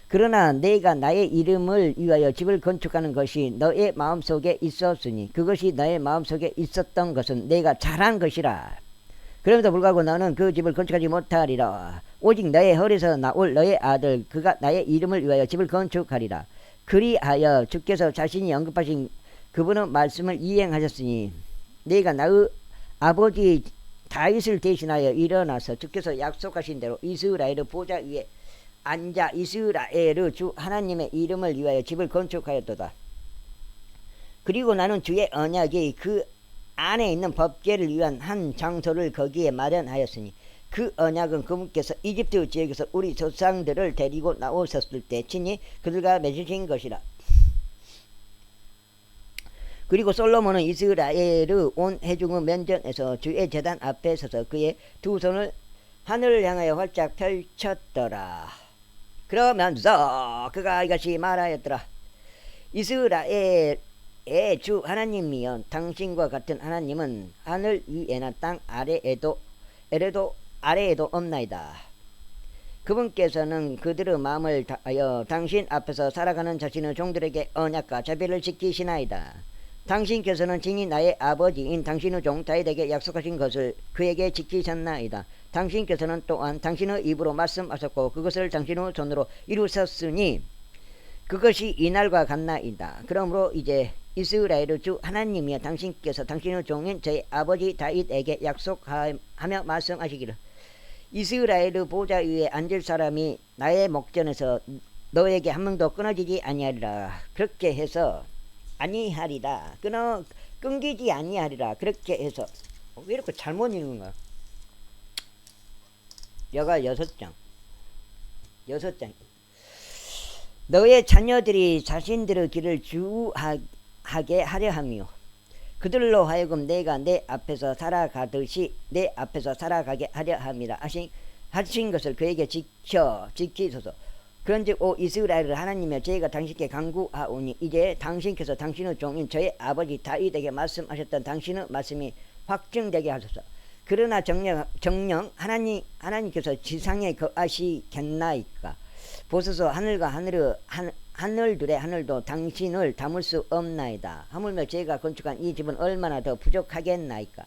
Speaker 1: 그러나 내가 나의 이름을 위하여 집을 건축하는 것이 너의 마음속에 있었으니 그것이 너의 마음속에 있었던 것은 내가 잘한 것이라. 그럼에도 불구하고 너는 그 집을 건축하지 못하리라. 오직 너의 허리에서 나올 너의 아들 그가 나의 이름을 위하여 집을 건축하리라. 그리하여 주께서 자신이 언급하신 그분의 말씀을 이행하셨으니 내가 나의 아버지 다윗을 대신하여 일어나서 주께서 약속하신 대로 이스라엘의 보좌 위에 앉아 이스라엘의 주 하나님의 이름을 위하여 집을 건축하였도다. 그리고 나는 주의 언약이 그 안에 있는 법궤를 위한 한 장소를 거기에 마련하였으니 그 언약은 그분께서 이집트 지역에서 우리 조상들을 데리고 나오셨을 때 친히 그들과 맺으신 것이라. 그리고 솔로몬은 이스라엘의 온 회중의 면전에서 주의 제단 앞에 서서 그의 두 손을 하늘을 향하여 활짝 펼쳤더라. 그러면서 그가 이같이 말하였더라. 이스라엘의 주 하나님이여 당신과 같은 하나님은 하늘 위에나 땅 아래에도 없나이다. 그분께서는 그들의 마음을 다하여 당신 앞에서 살아가는 자신의 종들에게 언약과 자비를 지키시나이다. 당신께서는 친히 나의 아버지인 당신의 종 다윗에게 약속하신 것을 그에게 지키셨나이다. 당신께서는 또한 당신의 입으로 말씀하셨고 그것을 당신의 손으로 이루셨으니 그것이 이날과 같나이다. 그러므로 이제 이스라엘의 주 하나님이여 당신께서 당신의 종인 저희 아버지 다윗에게 약속하며 말씀하시기를 이스라엘의 보좌 위에 앉을 사람이 나의 목전에서 너에게 한 명도 끊어지지 아니하리라. 그렇게 해서 아니하리라. 끊기지 아니하리라. 그렇게 해서 왜 이렇게 잘못 읽는 거야? 여가 6장 너의 자녀들이 자신들의 길을 주하게 하려 하며 그들로 하여금 내가 내 앞에서 살아가듯이 내 앞에서 살아가게 하려 함이라 하신 것을 그에게 지키소서. 그런즉 오 이스라엘 하나님이여 저희가 당신께 간구하오니 이제 당신께서 당신의 종인 저의 아버지 다윗에게 말씀하셨던 당신의 말씀이 확증되게 하소서. 그러나 정녕 하나님께서 지상에 거하시겠나이까? 보소서 하늘과 하늘들의 하늘도 당신을 담을 수 없나이다. 하물며 제가 건축한 이 집은 얼마나 더 부족하겠나이까.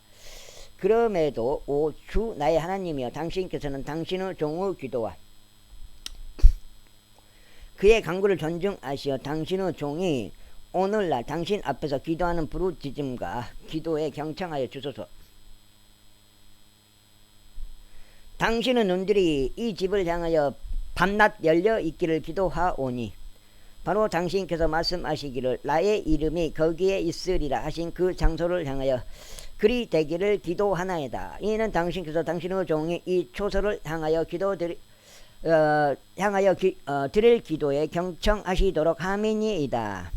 Speaker 1: 그럼에도 오 주 나의 하나님이여 당신께서는 당신의 종의 기도와 그의 간구를 존중하시어 당신의 종이 오늘날 당신 앞에서 기도하는 부르짖음과 기도에 경청하여 주소서. 당신의 눈들이 이 집을 향하여 밤낮 열려 있기를 기도하오니 바로 당신께서 말씀하시기를 나의 이름이 거기에 있으리라 하신 그 장소를 향하여 그리 되기를 기도하나이다. 이는 당신께서 당신의 종이 이 초소를 향하여 드릴 기도에 경청하시도록 함이니이다.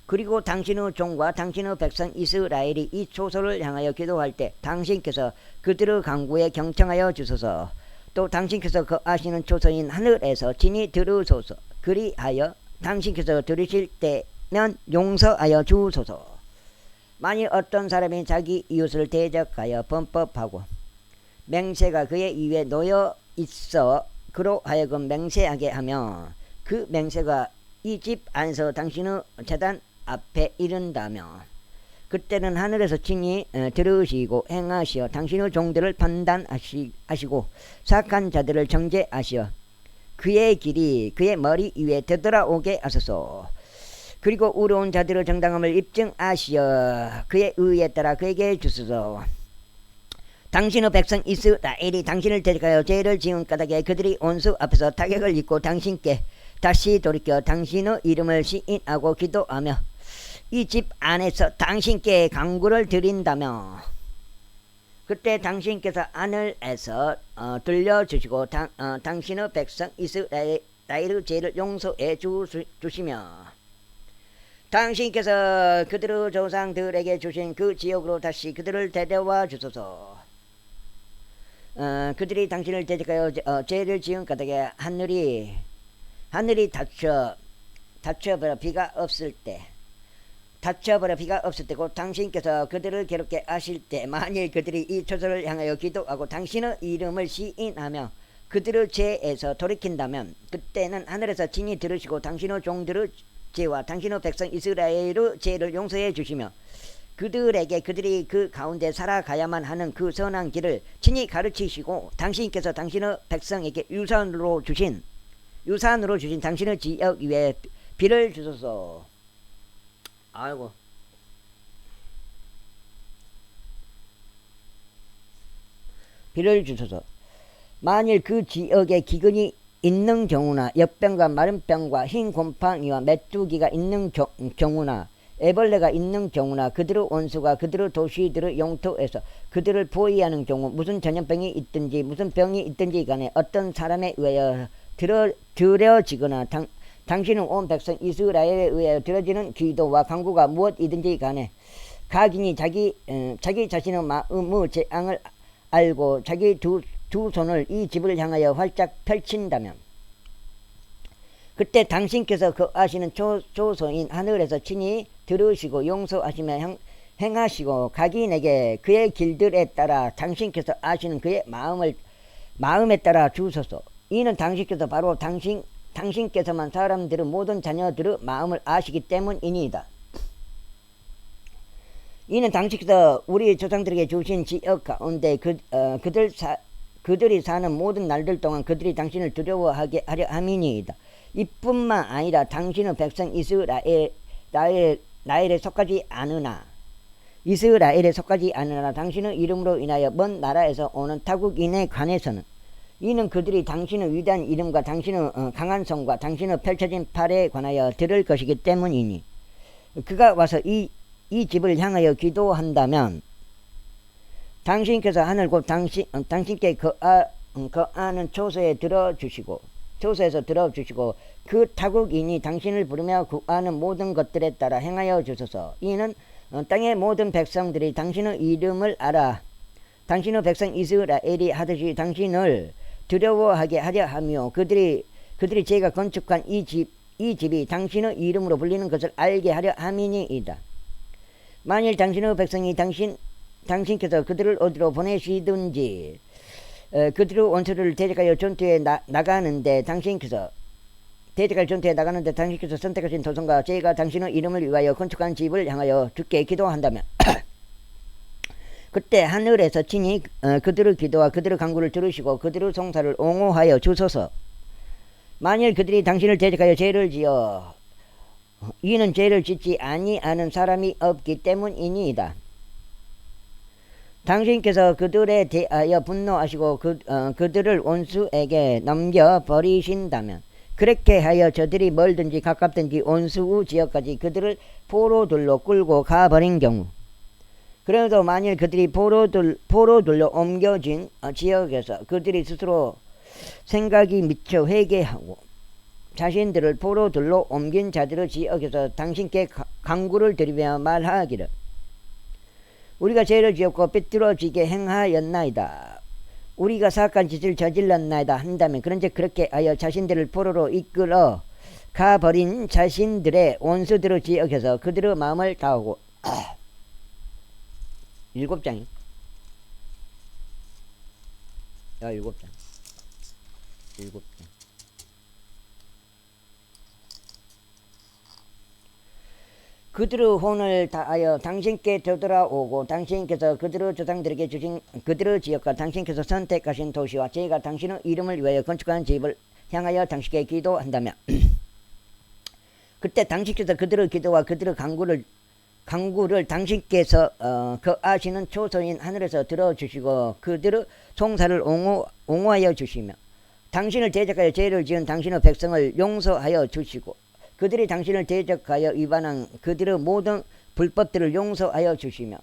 Speaker 1: 그리고 당신의 종과 당신의 백성 이스라엘이 이 초소를 향하여 기도할 때 당신께서 그들의 간구에 경청하여 주소서. 또 당신께서 거하시는 초소인 하늘에서 친히 들으소서. 그리하여 당신께서 들으실 때면 용서하여 주소서. 만일 어떤 사람이 자기 이웃을 대적하여 범법하고 맹세가 그의 입에 놓여 있어 그로 하여금 맹세하게 하며 그 맹세가 이 집 안에서 당신의 제단 앞에 이른다며 그때는 하늘에서 친히 들으시고 행하시어 당신의 종들을 판단하시고 사악한 자들을 정죄하시어 그의 길이 그의 머리 위에 되돌아오게 하소서. 그리고 의로운 자들의 정당함을 입증하시어 그의 의에 따라 그에게 주소서. 당신의 백성 이스라엘이 당신을 대적하여 죄를 지은 까닭에 그들이 원수 앞에서 타격을 입고 당신께 다시 돌이켜 당신의 이름을 시인하고 기도하며 이 집 안에서 당신께 간구를 드린다며 그때 당신께서 하늘에서 들려주시고 당신의 백성 이스라엘의 죄를 용서해 주시며 당신께서 그들의 조상들에게 주신 그 지역으로 다시 그들을 데려와 주소서. 그들이 당신을 대적하여 죄를 지은 까닭에 하늘이 닫혀버려 비가 없을 때고 당신께서 그들을 괴롭게 하실 때 만일 그들이 이 초소를 향하여 기도하고 당신의 이름을 시인하며 그들의 죄에서 돌이킨다면 그때는 하늘에서 친히 들으시고 당신의 종들의 죄와 당신의 백성 이스라엘의 죄를 용서해 주시며 그들에게 그들이 그 가운데 살아가야만 하는 그 선한 길을 친히 가르치시고 당신께서 당신의 백성에게 유산으로 주신 당신의 지역 위에 비를 주소서. 아이고. 비를 주소서. 만일 그 지역에 기근이 있는 경우나 역병과 마른병과 흰 곰팡이와 메뚜기가 있는 경우나 애벌레가 있는 경우나 그들의 원수가 그들의 도시들의 영토에서 그들을 포위하는 경우 무슨 전염병이 있든지 무슨 병이 있든지 간에 어떤 사람에 의하여 드려지거나 당신은 온 백성 이스라엘에 의하여 드려지는 기도와 간구가 무엇이든지 간에 각인이 자기 자신의 마음의 재앙을 알고 자기 두 손을 이 집을 향하여 활짝 펼친다면 그때 당신께서 거하시는 조소인 하늘에서 친히 들으시고 용서하시며 행하시고 각인에게 그의 길들에 따라 당신께서 아시는 그의 마음에 따라 주소서. 이는 당신께서 바로 당신께서만 사람들의 모든 자녀들의 마음을 아시기 때문이니이다. 이는 당신께서 우리 조상들에게 주신 지역 가운데 그들이 사는 모든 날들 동안 그들이 당신을 두려워하게 하려 함이니이다. 이뿐만 아니라 당신의 백성 이스라엘에 속하지 않으나 당신의 이름으로 인하여 먼 나라에서 오는 타국인에 관해서는 이는 그들이 당신의 위대한 이름과 당신의 강한 손과 당신의 펼쳐진 팔에 관하여 들을 것이기 때문이니 그가 와서 이 집을 향하여 기도한다면 당신께서 하늘 곧 당신께 거하는 초소에서 들어주시고 그 타국인이 당신을 부르며 구하는 모든 것들에 따라 행하여 주소서. 이는 땅의 모든 백성들이 당신의 이름을 알아 당신의 백성 이스라엘이 하듯이 당신을 두려워하게 하려 하며 그들이 제가 건축한 이 집이 당신의 이름으로 불리는 것을 알게 하려 함이니이다. 만일 당신의 백성이 당신께서 그들을 어디로 보내시든지 그들의 원수를 대적하여 전투에 나가는데 당신께서 대적할 전투에 나가는데 당신께서 선택하신 도성과 제가 당신의 이름을 위하여 건축한 집을 향하여 주께 기도한다면 그때 하늘에서 친히 그들의 기도와 그들의 간구를 들으시고 그들의 송사를 옹호하여 주소서. 만일 그들이 당신을 대적하여 죄를 지어 이는 죄를 짓지 아니하는 사람이 없기 때문이니이다. 당신께서 그들에 대하여 분노하시고 그들을 원수에게 넘겨버리신다면 그렇게 하여 저들이 멀든지 가깝든지 원수 지역까지 그들을 포로들로 끌고 가버린 경우 그래도 만일 그들이 포로들로 옮겨진 지역에서 그들이 스스로 생각이 미쳐 회개하고 자신들을 포로들로 옮긴 자들의 지역에서 당신께 간구를 드리며 말하기를 우리가 죄를 지었고 삐뚤어지게 행하였나이다. 우리가 사악한 짓을 저질렀나이다 한다면 그런즉 그렇게 하여 자신들을 포로로 이끌어 가버린 자신들의 원수들의 지역에서 그들의 마음을 다하고 7장이 7장 그들의 혼을 다하여 당신께 되돌아오고 당신께서 그들의 조상들에게 주신 그들의 지역과 당신께서 선택하신 도시와 제가 당신의 이름을 위하여 건축한 집을 향하여 당신께 기도한다면 그때 당신께서 그들의 기도와 그들의 간구를 당신께서 거하시는 초소인 하늘에서 들어주시고 그들의 송사를 옹호하여 주시며 당신을 대적하여 죄를 지은 당신의 백성을 용서하여 주시고 그들이 당신을 대적하여 위반한 그들의 모든 불법들을 용서하여 주시며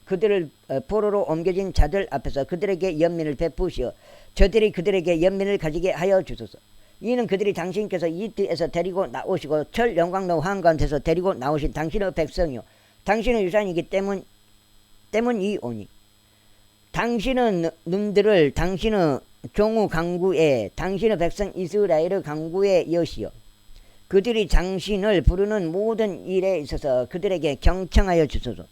Speaker 1: 그들을 포로로 옮겨진 자들 앞에서 그들에게 연민을 베푸시어 저들이 그들에게 연민을 가지게 하여 주소서. 이는 그들이 당신께서 이집트에서 데리고 나오시고 철 영광로 한가운데서 데리고 나오신 당신의 백성이요 당신의 유산이기 때문이오니 당신은 눈들을 당신의 종의 간구에 당신의 백성 이스라엘의 간구에 여시어 그들이 당신을 부르는 모든 일에 있어서 그들에게 경청하여 주소서.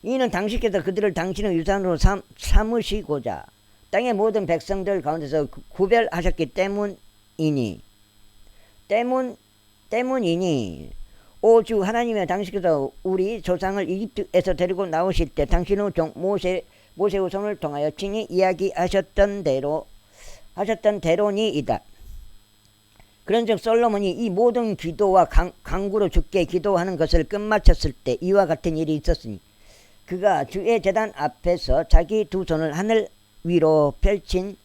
Speaker 1: 이는 당신께서 그들을 당신의 유산으로 삼으시고자 땅의 모든 백성들 가운데서 구별하셨기 때문이니 오주 하나님의 당신께서 우리 조상을 이집트에서 데리고 나오실 때 당신의 종 모세의 손을 통하여 친히 이야기하셨던 대로니이다. 그런즉 솔로몬이 이 모든 기도와 간구로 주께 기도하는 것을 끝마쳤을 때 이와 같은 일이 있었으니 그가 주의 제단 앞에서 자기 두 손을 하늘 위로 펼친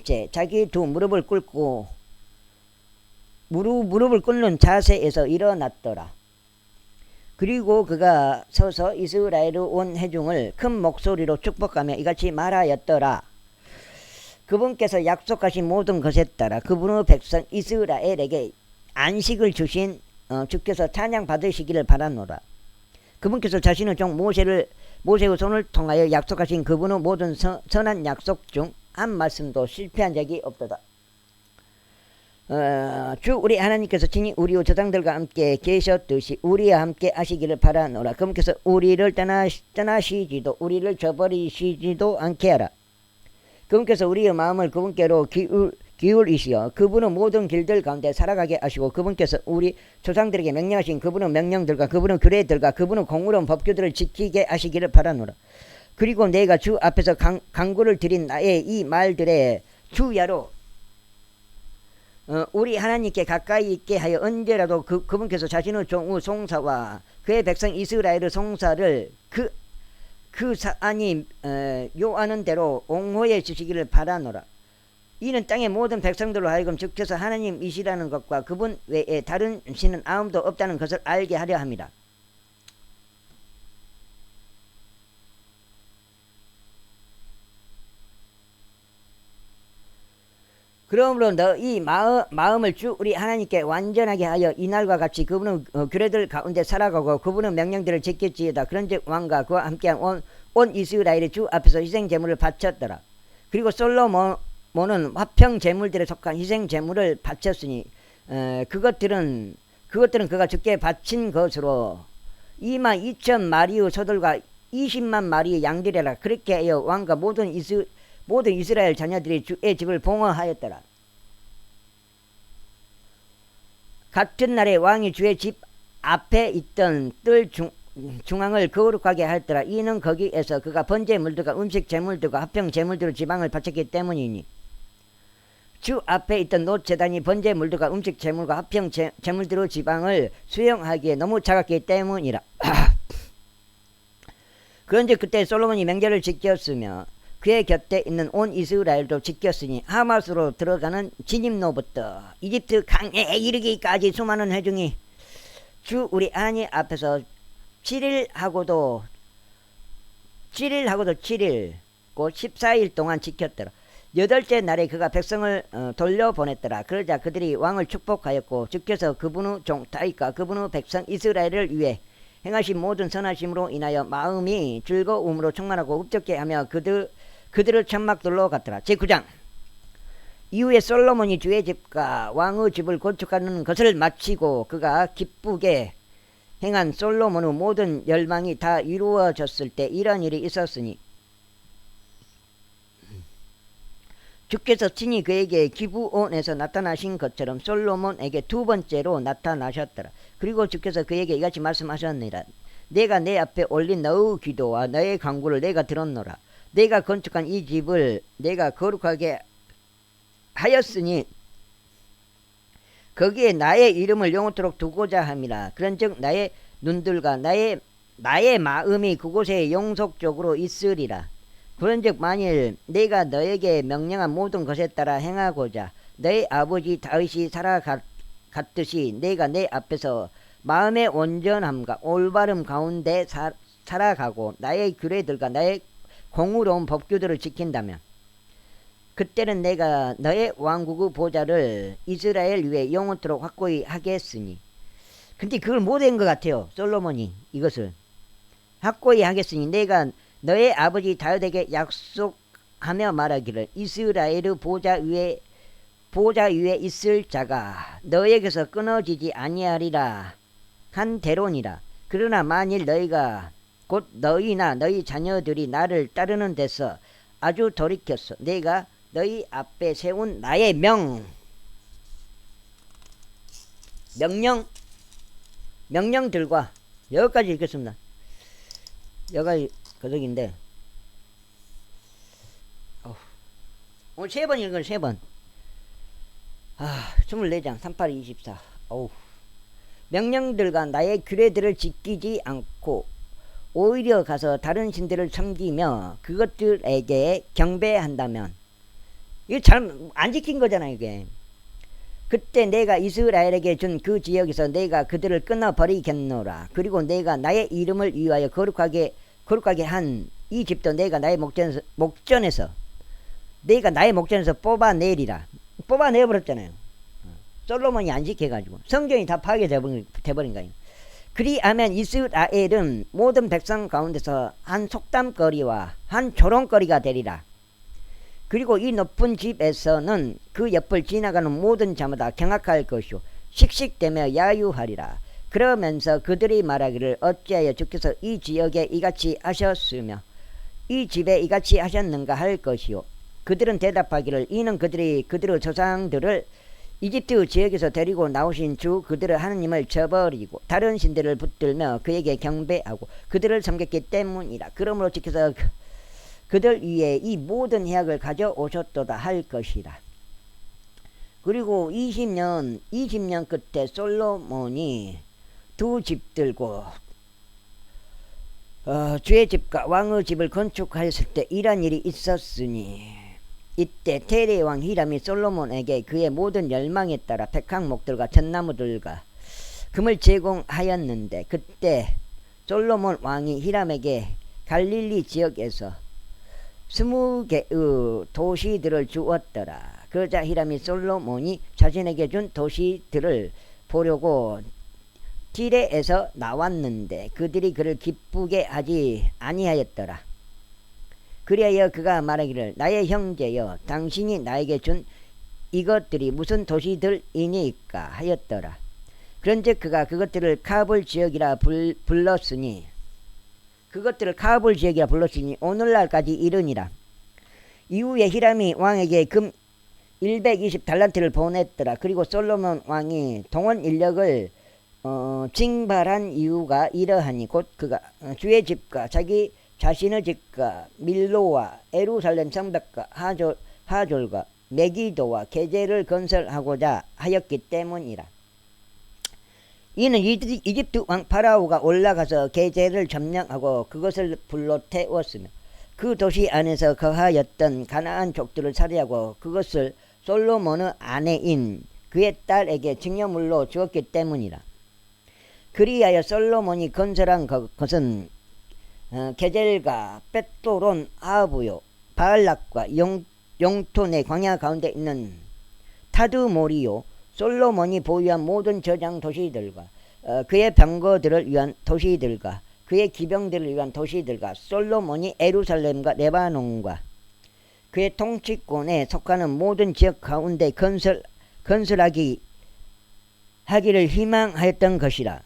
Speaker 1: 채 자기 두 무릎을 꿇고 무릎을 꿇는 자세에서 일어났더라. 그리고 그가 서서 이스라엘의 온 회중을 큰 목소리로 축복하며 이같이 말하였더라. 그분께서 약속하신 모든 것에 따라 그분의 백성 이스라엘에게 안식을 주신 주께서 찬양 받으시기를 바라노라. 그분께서 자신의 종 모세의 손을 통하여 약속하신 그분의 모든 선한 약속 중 한 말씀도 실패한 적이 없도다. 주 우리 하나님께서 친히 우리의 조상들과 함께 계셨듯이 우리와 함께 하시기를 바라노라. 그분께서 우리를 떠나시지도 우리를 저버리시지도 않게 하라. 그분께서 우리의 마음을 그분께로 기울이시어 그분의 모든 길들 가운데 살아가게 하시고 그분께서 우리 조상들에게 명령하신 그분의 명령들과 그분의 규례들과 그분의 공의로운 법규들을 지키게 하시기를 바라노라. 그리고 내가 주 앞에서 간구를 드린 나의 이 말들의 주야로 우리 하나님께 가까이 있게 하여 언제라도 그분께서 자신의 종의 송사와 그의 백성 이스라엘의 송사를 그 사안이 요하는 대로 옹호해 주시기를 바라노라. 이는 땅의 모든 백성들로 하여금 주께서 하나님이시라는 것과 그분 외에 다른 신은 아무도 없다는 것을 알게 하려 합니다. 그러므로 너희 마음을 주 우리 하나님께 완전하게 하여 이날과 같이 그분의 규례들 가운데 살아가고 그분의 명령들을 지킬지어다. 그런즉 왕과 그와 함께한 온 이스라엘이 주 앞에서 희생 제물을 바쳤더라. 그리고 솔로몬은 화평 제물들에 속한 희생 제물을 바쳤으니 그것들은 그가 주께 바친 것으로 22,000마리의 소들과 20만 마리의 양들이라. 그렇게 하여 왕과 모든 이스라엘 자녀들이 주의 집을 봉헌하였더라. 같은 날에 왕이 주의 집 앞에 있던 뜰 중앙을 거룩하게 하였더라. 이는 거기에서 그가 번제 물들과 음식 제물들과 합평 제물들로 지방을 바쳤기 때문이니 주 앞에 있던 놋 제단이 번제 물들과 음식 제물과 합평 제물들로 지방을 수용하기에 너무 작았기 때문이라. 그런데 그때 솔로몬이 명절을 지켰으며 그의 곁에 있는 온 이스라엘도 지켰으니 하마스로 들어가는 진입로부터 이집트 강에 이르기까지 수많은 회중이 주 우리 하나님 앞에서 7일하고도 7일 곧 14일 동안 지켰더라. 8째 날에 그가 백성을 돌려보냈더라. 그러자 그들이 왕을 축복하였고 주께서 그분의 종 다윗과 그분의 백성 이스라엘을 위해 행하신 모든 선하심으로 인하여 마음이 즐거움으로 충만하고 흡족해 하며 그들을 천막들로 갔더라. 제9장. 이후에 솔로몬이 주의 집과 왕의 집을 건축하는 것을 마치고 그가 기쁘게 행한 솔로몬의 모든 열망이 다 이루어졌을 때 이런 일이 있었으니 주께서 친히 그에게 기브온에서 나타나신 것처럼 솔로몬에게 두 번째로 나타나셨더라. 그리고 주께서 그에게 이같이 말씀하셨느니라. 내가 내 앞에 올린 너의 기도와 너의 간구를 내가 들었노라. 내가 건축한 이 집을 내가 거룩하게 하였으니 거기에 나의 이름을 영원토록 두고자 함이라. 그런즉 나의 눈들과 나의 마음이 그곳에 영속적으로 있으리라. 그런즉 만일 내가 너에게 명령한 모든 것에 따라 행하고자 너의 아버지 다윗이 살아갔듯이 내가 내 앞에서 마음의 온전함과 올바름 가운데 살아가고 나의 규례들과 나의 공의로운 법규들을 지킨다면 그때는 내가 너의 왕국의 보좌를 이스라엘 위에 영원토록 확고히 하겠으니. 근데 그걸 못한 것 같아요. 솔로몬이 이것을 확고히 하겠으니 내가 너의 아버지 다윗에게 약속하며 말하기를 이스라엘의 보좌 위에 있을 자가 너에게서 끊어지지 아니하리라 한 대로니라. 그러나 만일 너희가 곧 너희나 너희 자녀들이 나를 따르는 데서 아주 돌이켰어 내가 너희 앞에 세운 나의 명령들과 여기까지 읽겠습니다. 여기까지 거덕인데 오늘 3번 읽은 3번 24장 38, 24 명령들과 나의 규례들을 지키지 않고 오히려 가서 다른 신들을 섬기며 그것들에게 경배한다면 이거 잘 안 지킨 거잖아요. 이게 그때 내가 이스라엘에게 준 그 지역에서 내가 그들을 끊어버리겠노라. 그리고 내가 나의 이름을 위하여 거룩하게 한 이 집도 내가 나의 목전에서 뽑아내리라. 뽑아내버렸잖아요. 솔로몬이 안 지켜가지고 성경이 다 파괴돼버린 거예요. 그리하면 이스라엘은 모든 백성 가운데서 한 속담거리와 한 조롱거리가 되리라. 그리고 이 높은 집에서는 그 옆을 지나가는 모든 자마다 경악할 것이요 씩씩대며 야유하리라. 그러면서 그들이 말하기를 어찌하여 주께서 이 지역에 이같이 하셨으며 이 집에 이같이 하셨는가 할 것이요. 그들은 대답하기를 이는 그들이 그들의 조상들을 이집트 지역에서 데리고 나오신 주 그들의 하느님을 저버리고 다른 신들을 붙들며 그에게 경배하고 그들을 섬겼기 때문이라. 그러므로 주께서 그들 위에 이 모든 해악을 가져오셨도다 할 것이라. 그리고 20년 끝에 솔로몬이 두 집들고 주의 집과 왕의 집을 건축하였을 때 이런 일이 있었으니 이때 테레왕 히람이 솔로몬에게 그의 모든 열망에 따라 백항목들과 잣나무들과 금을 제공하였는데 그때 솔로몬 왕이 히람에게 갈릴리 지역에서 20개의 도시들을 주었더라. 그러자 히람이 솔로몬이 자신에게 준 도시들을 보려고 티레에서 나왔는데 그들이 그를 기쁘게 하지 아니하였더라. 그리하여 그가 말하기를 나의 형제여 당신이 나에게 준 이것들이 무슨 도시들이니까 하였더라. 그런즉 그가 그것들을 카불 지역이라 불렀으니 오늘날까지 이르니라. 이후에 히람이 왕에게 금 120달란트를 보냈더라. 그리고 솔로몬 왕이 동원 인력을 징발한 이유가 이러하니 곧 그가 주의 집과 자기 자신의 집과 밀로와 에루살렘 성벽과 하졸과 메기도와 게제를 건설하고자 하였기 때문이라. 이는 이집트 왕 파라오가 올라가서 게제를 점령하고 그것을 불로 태웠으며 그 도시 안에서 거하였던 가나안 족들을 살해하고 그것을 솔로몬의 아내인 그의 딸에게 증여물로 주었기 때문이라. 그리하여 솔로몬이 건설한 것은 게젤과 벳도론 아하부요 바알락과 용톤의 광야 가운데 있는 타드모리요 솔로몬이 보유한 모든 저장 도시들과 그의 병거들을 위한 도시들과 그의 기병들을 위한 도시들과 솔로몬이 에루살렘과 레바논과 그의 통치권에 속하는 모든 지역 가운데 건설하기를 희망하였던 것이라.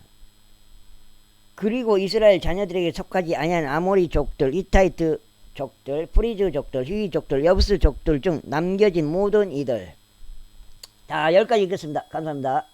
Speaker 1: 그리고 이스라엘 자녀들에게 속하지 아니한 아모리 족들, 히타이트 족들, 프리즈 족들, 히위 족들, 여부스 족들 중 남겨진 모든 이들. 다 여기까지 읽겠습니다. 감사합니다.